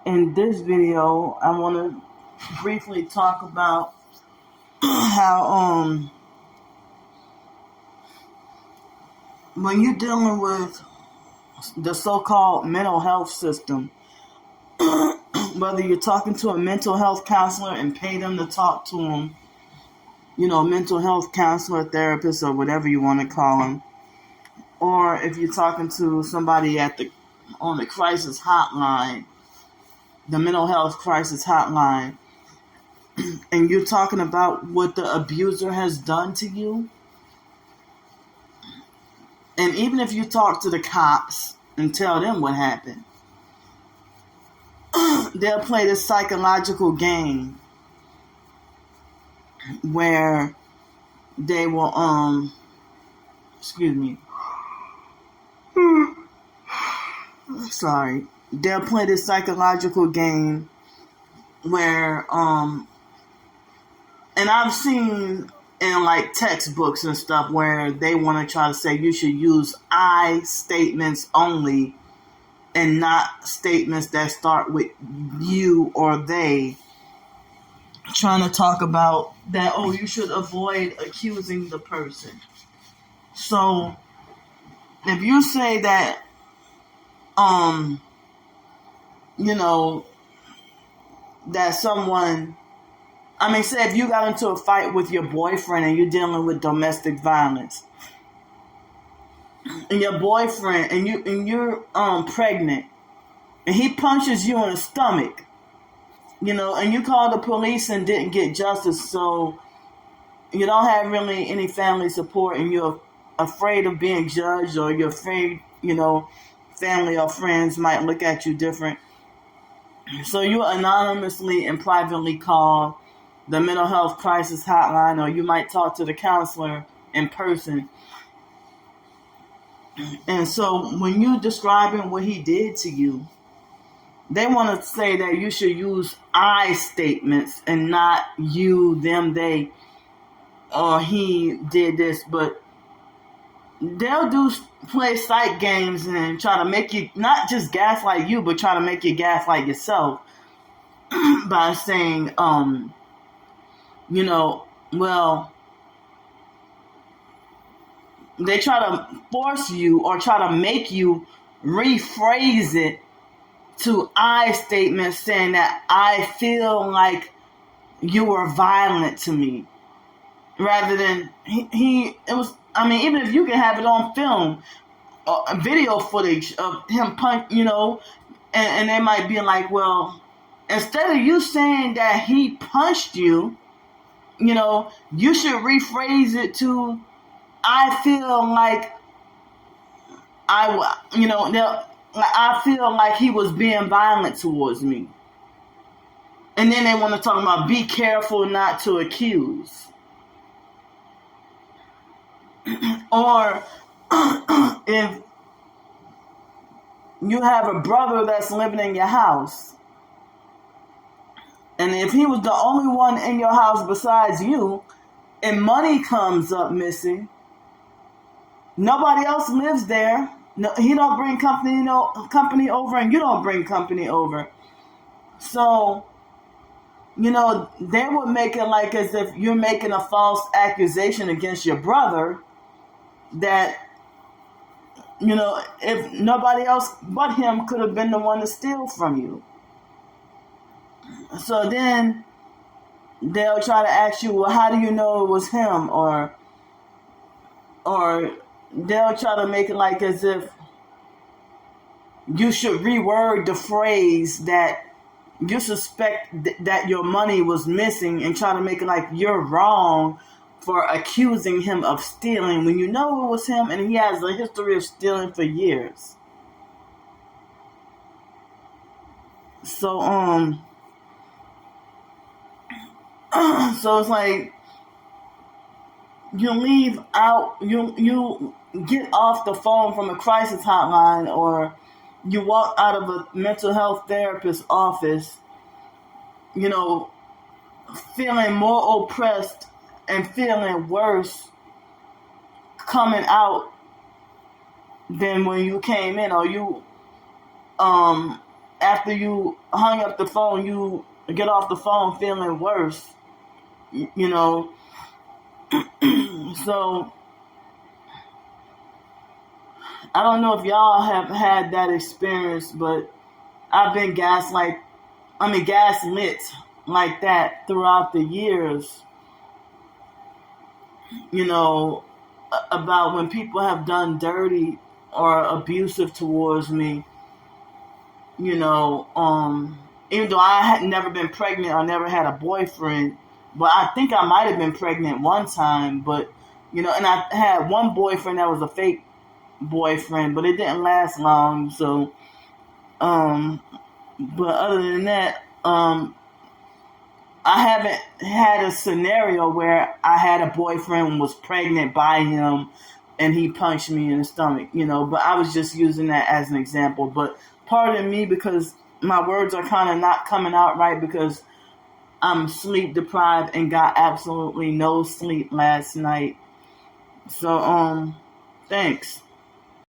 In this video, I want to briefly talk about how when you're dealing with the so-called mental health system, whether you're talking to a mental health counselor and pay them to talk to them, mental health counselor, therapist, or whatever you want to call them, or if you're talking to somebody on the crisis hotline, the mental health crisis hotline, and you're talking about what the abuser has done to you, and even if you talk to the cops and tell them what happened, they'll play this psychological game where they will, they'll play this psychological game where, and I've seen in like textbooks and stuff where they want to try to say you should use I statements only and not statements that start with you or they, trying to talk about that, you should avoid accusing the person. So if you say that, that someone, say if you got into a fight with your boyfriend and you're dealing with domestic violence, and your boyfriend, and you're pregnant, and he punches you in the stomach, and you called the police and didn't get justice, so you don't have really any family support, and you're afraid of being judged, or you're afraid, family or friends might look at you different. So you anonymously and privately call the mental health crisis hotline, or you might talk to the counselor in person. And so when you're describing what he did to you, they want to say that you should use I statements and not you, them, they, or he did this. But they'll play psych games and try to make you not just gaslight you, but try to make you gaslight yourself by saying, they try to force you or try to make you rephrase it to I statements, saying that I feel like you were violent to me, rather than even if you can have it on film, video footage of him and they might be like, well, instead of you saying that he punched you, you should rephrase it to, I feel like I feel like he was being violent towards me. And then they want to talk about be careful not to accuse. Or if you have a brother that's living in your house, and if he was the only one in your house besides you, and money comes up missing, nobody else lives there. No, he don't bring company over, and you don't bring company over. So, they would make it like as if you're making a false accusation against your brother that, if nobody else but him could have been the one to steal from you. So then they'll try to ask you, well, how do you know it was him? Or they'll try to make it like as if you should reword the phrase that you suspect that your money was missing, and try to make it like you're wrong for accusing him of stealing when you know it was him and he has a history of stealing for years. So, so it's like you get off the phone from a crisis hotline, or you walk out of a mental health therapist's office, feeling more oppressed and feeling worse coming out than when you came in, or you after you hung up the phone, you get off the phone feeling worse, you know. So I don't know if y'all have had that experience, but I've been gaslit like that throughout the years, you know, about when people have done dirty or abusive towards me, you know, even though I had never been pregnant or never had a boyfriend, but I think I might have been pregnant one time, but, you know, and I had one boyfriend that was a fake boyfriend, but it didn't last long, so, but other than that, I haven't had a scenario where I had a boyfriend and was pregnant by him and he punched me in the stomach, you know, but I was just using that as an example. But pardon me because my words are kind of not coming out right because I'm sleep deprived and got absolutely no sleep last night. So, thanks.